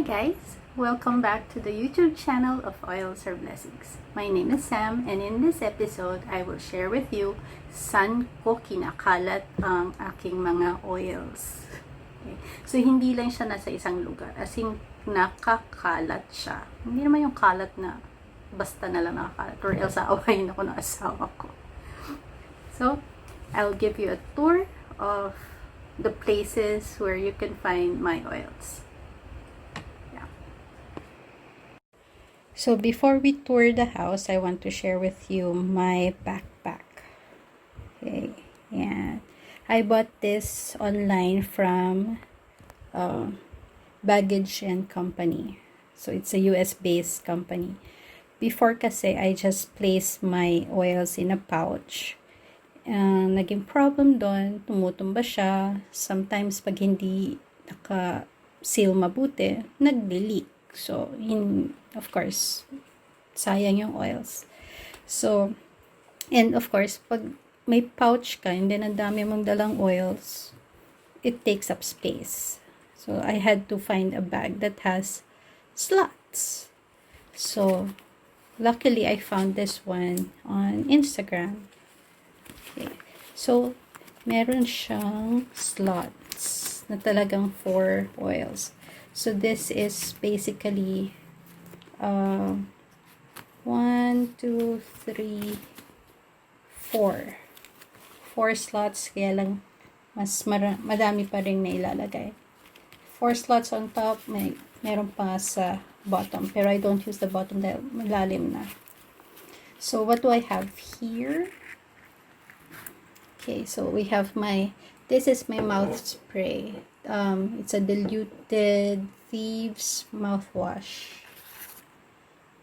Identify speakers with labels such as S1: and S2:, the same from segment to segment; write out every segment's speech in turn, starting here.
S1: guys! Welcome back to the YouTube channel of Oils or Blessings. My name is Sam, and in this episode, I will share with you saan ko kinakalat ang aking mga oils. Okay. So, hindi lang siya nasa isang lugar, as in nakakalat siya. Hindi naman yung kalat na basta na lang nakakalat or else aawayin ako ng asawa ko. So, I'll give you a tour of the places where you can find my oils. So before we tour the house, I want to share with you my backpack. Okay, yeah, I bought this online from Baggage and Company. So it's a US-based company. Before kasi, I just placed my oils in a pouch. Naging problem doon, tumutumba siya. Sometimes pag hindi naka-seal mabuti, nag-leak. So, of course, sayang yung oils. So, and of course, pag may pouch ka, and then ang dami mong dalang oils, it takes up space. So, I had to find a bag that has slots. So, luckily, I found this one on Instagram. Okay. So, meron siyang slots na talagang 4 oils. So, this is basically 1, 2, 3, 4. 4 slots, kaya lang mas madami pa rin na ilalagay. 4 slots on top, meron pa sa bottom. Pero I don't use the bottom dahil malalim na. So, what do I have here? Okay, so we have this is my mouth spray. It's a diluted Thieves mouthwash.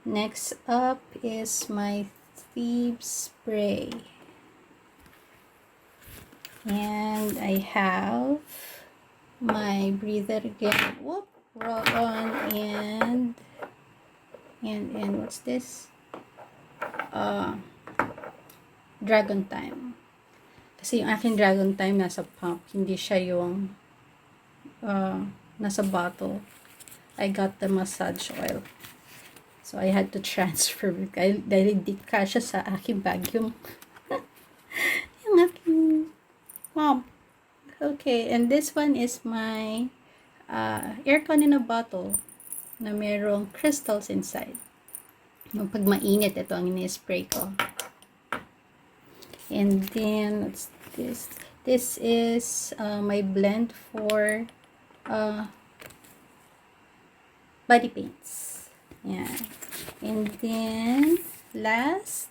S1: Next up is my Thieves spray. And I have my breather again. Whoop, roll-on and what's this? Dragon Time. Kasi yung aking Dragon Time nasa pump, hindi siya yung nasa bottle. I got the massage oil. So, I had to transfer dahil hindi kasya sa aking bag yung aking pump. Okay, and this one is my aircon in a bottle na merong crystals inside. Yung pag mainit, ito ang ini-spray ko. And then, what's this? This is my blend for body paints. Yeah. And then, last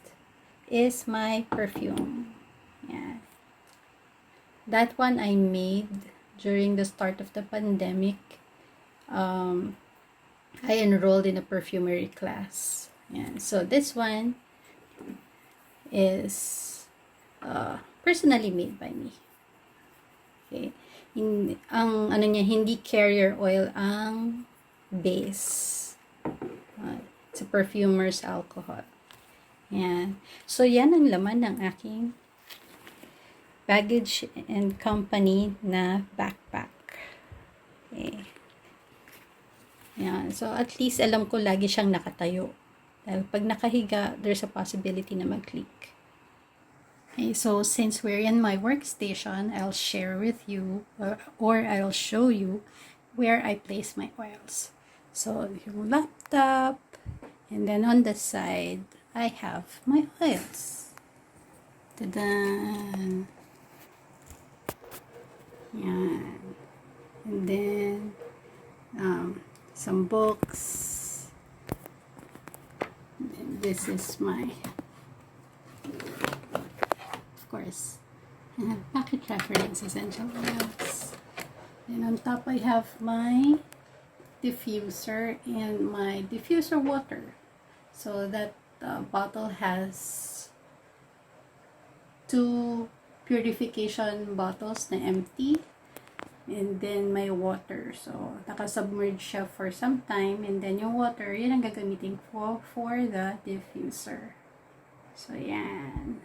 S1: is my perfume. Yeah. That one I made during the start of the pandemic. I enrolled in a perfumery class. Yeah. So, this one is personally made by me. Okay. Ang ano niya, hindi carrier oil ang base. It's a perfumer's alcohol. Yan. So, yan ang laman ng aking Baggage and Company na backpack. Okay. Yan. So, at least alam ko lagi siyang nakatayo. Dahil pag nakahiga, there's a possibility na mag-leak. Okay, so since we're in my workstation, I'll share with you or I'll show you where I place my oils. So, yung laptop, and then on the side, I have my oils. Tada! Yan. And then, some books. And then this is my course, packet reference essential oils. And on top I have my diffuser and my diffuser water. So that bottle has 2 purification bottles na empty, and then my water. So naka-submerge siya for some time, and then yung water, yun ang gagamitin ko for the diffuser. So yan.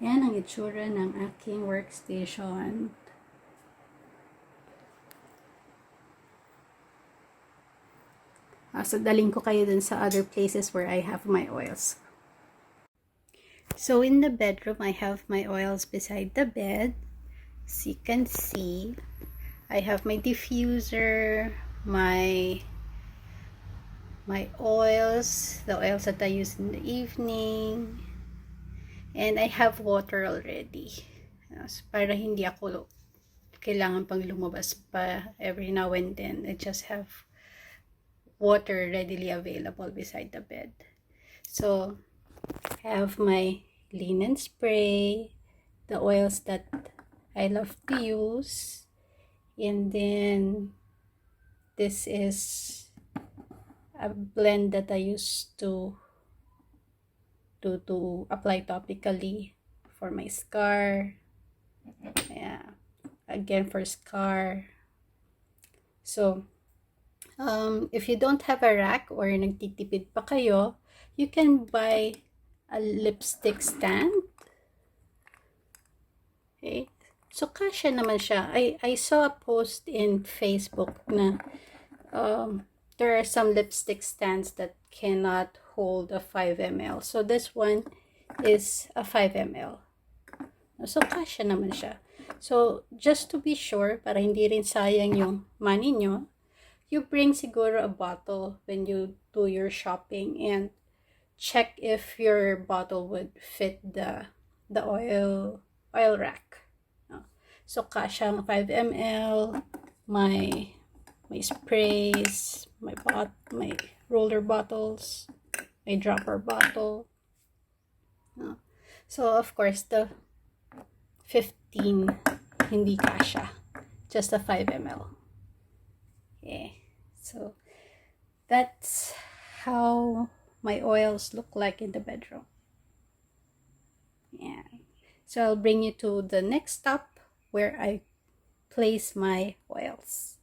S1: Yan ang itsura ng aking workstation. So, daling ko kayo dun sa other places where I have my oils. So, in the bedroom, I have my oils beside the bed. As you can see, I have my diffuser, my oils, the oils that I use in the evening, and I have water already. So, para hindi ako kailangan pang lumabas pa every now and then. I just have water readily available beside the bed. So, I have my linen spray, the oils that I love to use, and then this is a blend that I use to apply topically for my scar. Yeah, again for scar. So, if you don't have a rack or nagtitipid pa kayo, you can buy a lipstick stand. Okay. So, kasya naman siya. I saw a post in Facebook na there are some lipstick stands that cannot hold a 5 ml. So, this one is a 5 ml. So, kasya naman siya. So, just to be sure, para hindi rin sayang yung money nyo, you bring siguro a bottle when you do your shopping and check if your bottle would fit the oil rack. So, kasya ang 5 ml, my sprays, my roller bottles, my dropper bottle. So, of course, the 15 hindi kasya, just a 5 ml. Okay. So, that's how my oils look like in the bedroom. Yeah. So, I'll bring you to the next stop where I place my oils.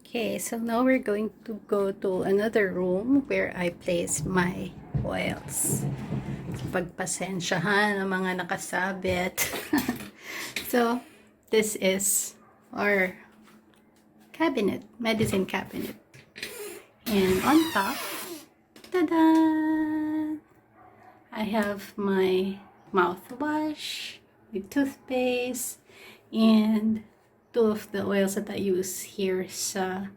S1: Okay, so now we're going to go to another room where I place my oils. Pagpasensyahan ang mga nakasabit. So, this is our cabinet, medicine cabinet. And on top, tada! I have my mouthwash, my toothpaste, and two of the oils that I use here sa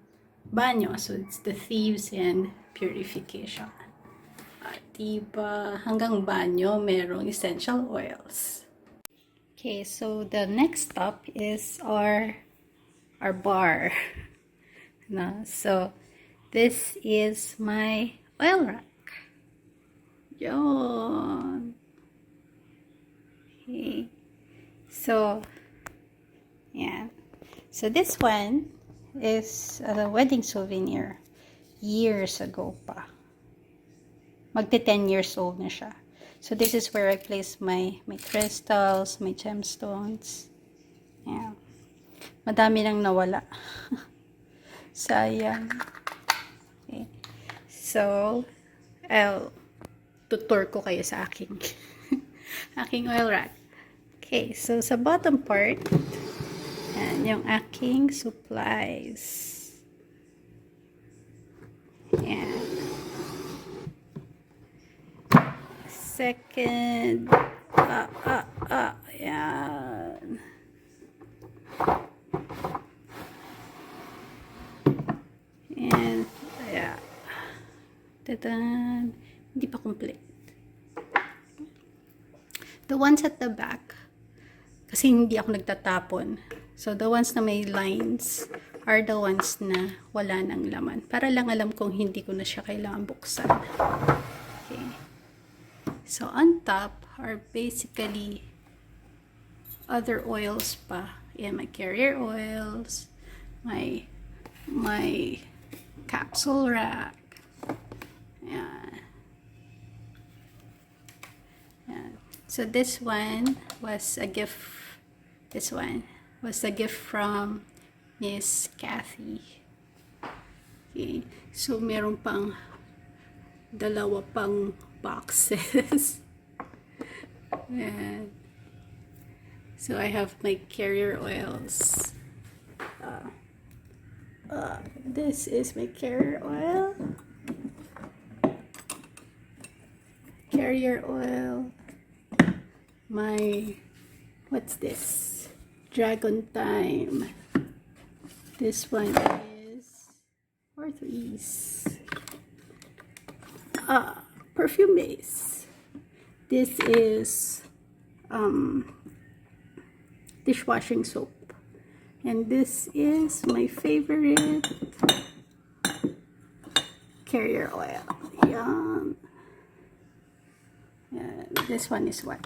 S1: banyo. So, it's the Thieves and Purification. Diba, hanggang banyo, merong essential oils. Okay, so the next stop is our bar. No, so this is my oil rack. Yon. Okay. So, yeah. So this one is a wedding souvenir. Years ago pa. Magti 10 years old na siya. So this is where I place my crystals, my gemstones. Yeah. Madami nang nawala. Sayang. Okay. So, I'll tutor ko kayo sa aking oil rack. Okay, so sa bottom part, yan yung aking supplies. Yan. Second, yan. And, yeah. Tadan. Hindi pa complete. The ones at the back, kasi hindi ako nagtatapon. So, the ones na may lines are the ones na wala nang laman. Para lang alam kung hindi ko na siya kailangan buksan. Okay. So, on top are basically other oils pa. Yan, my carrier oils, my capsule rack. Yan. Yan. So, this one was a gift. This one was a gift from Miss Kathy. Okay. So, meron pang dalawa pang boxes. And so I have my carrier oils. this is my carrier oil. Carrier oil. My, what's this? Dragon Time. This one is Orthoise. Perfume base. This is dishwashing soap. And this is my favorite carrier oil. Yan. And this one is what?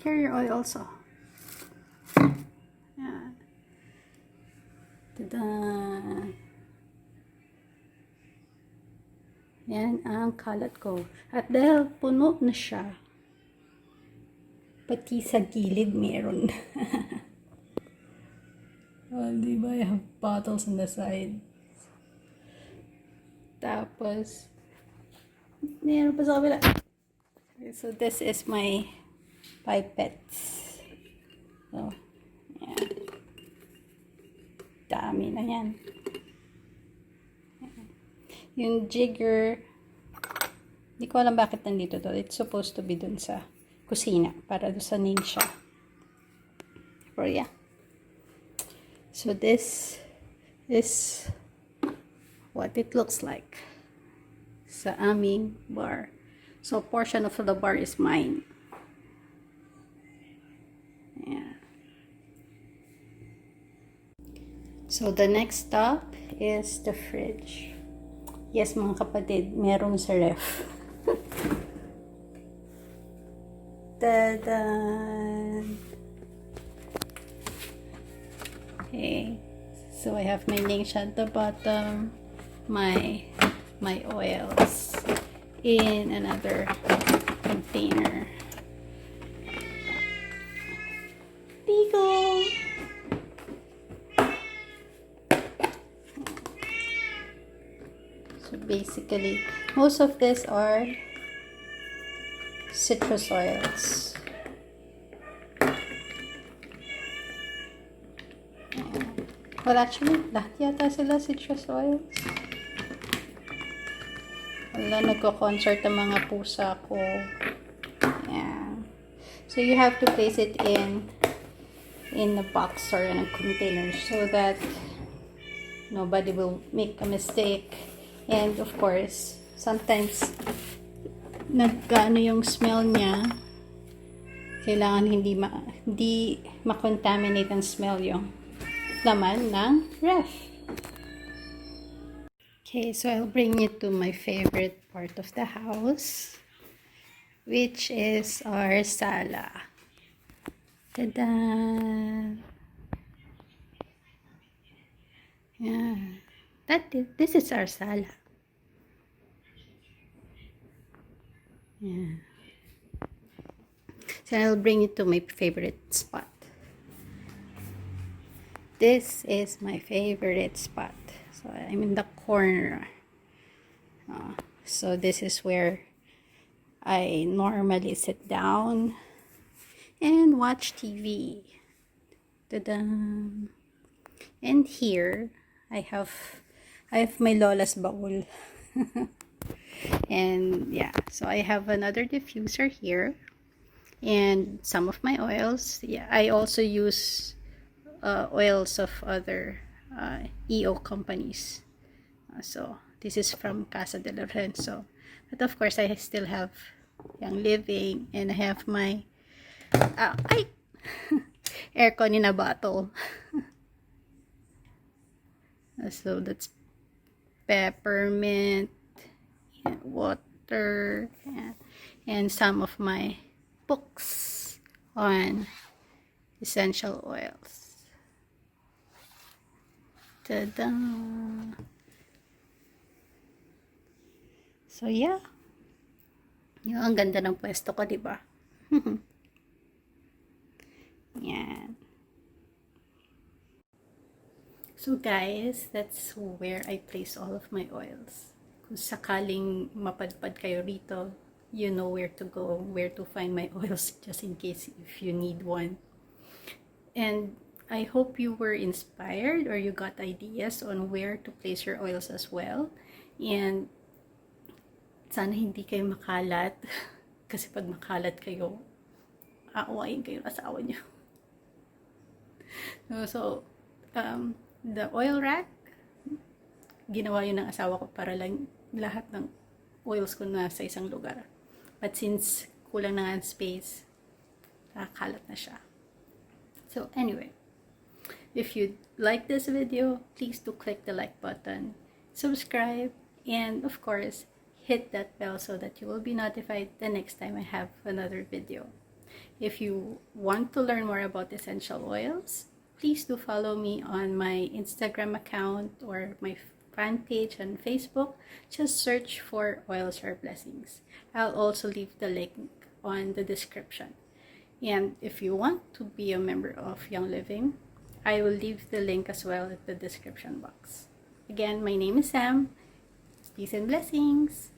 S1: Carrier oil also. Yan. Tada! Yan ang kalat ko. At dahil puno na siya, pati sa gilid meron. Oh, diba? I have bottles on the side. Tapos, meron pa sa kabila. Okay, so this is my pipettes. So, yan. Dami na yan. Yung jigger, hindi ko alam bakit nandito to. It's supposed to be dun sa kusina para dun sa nail siya. Pero yeah. So this is what it looks like sa aming bar. So portion of the bar is mine. Yeah. So the next stop is the fridge. Yes, mga kapatid, meron sa ref. Ta-da! Okay, so I have my nails at the bottom, my oils in another container. Pico! So basically, most of this are citrus oils. Well, actually, lahat yata sila citrus oils. Wala, nagko-concert ang mga pusa ko. Yeah. So, you have to place it in a box or in a container so that nobody will make a mistake. And, of course, sometimes, nagkaano yung smell niya. Kailangan hindi ma-contaminate ang smell yung laman ng ref. Okay, so I'll bring you to my favorite part of the house, which is our sala. Tada! Yeah, this is our sala. Yeah. So I'll bring you to my favorite spot. This is my favorite spot. So I'm in the corner. So this is where I normally sit down and watch TV. Ta-da! And here I have my Lola's bowl. And yeah, so I have another diffuser here and some of my oils. Yeah, I also use oils of other EO companies. So this is from Casa de Lorenzo, but of course I still have Young Living, and I have my aircon in a bottle. So that's peppermint, water, and some of my books on essential oils. Ta-da! So yeah, yung ang ganda ng pwesto ko, diba? Yan. So guys, that's where I place all of my oils. Kung sakaling mapadpad kayo rito, you know where to go, where to find my oils, just in case if you need one. And I hope you were inspired or you got ideas on where to place your oils as well. And sana hindi kayo makalat. Kasi pag makalat kayo, aawayin kayo ng asawa niyo. So, the oil rack, ginawa yun ng asawa ko para lang lahat ng oils ko na sa isang lugar. But since kulang na nga space, nakakalat na siya. So anyway, if you like this video, please do click the like button, subscribe, and of course, hit that bell so that you will be notified the next time I have another video. If you want to learn more about essential oils, please do follow me on my Instagram account or my fan page on Facebook. Just search for Oils Are Blessings. I'll also leave the link on the description. And if you want to be a member of Young Living, I will leave the link as well in the description box. Again, my name is Sam. Peace and blessings.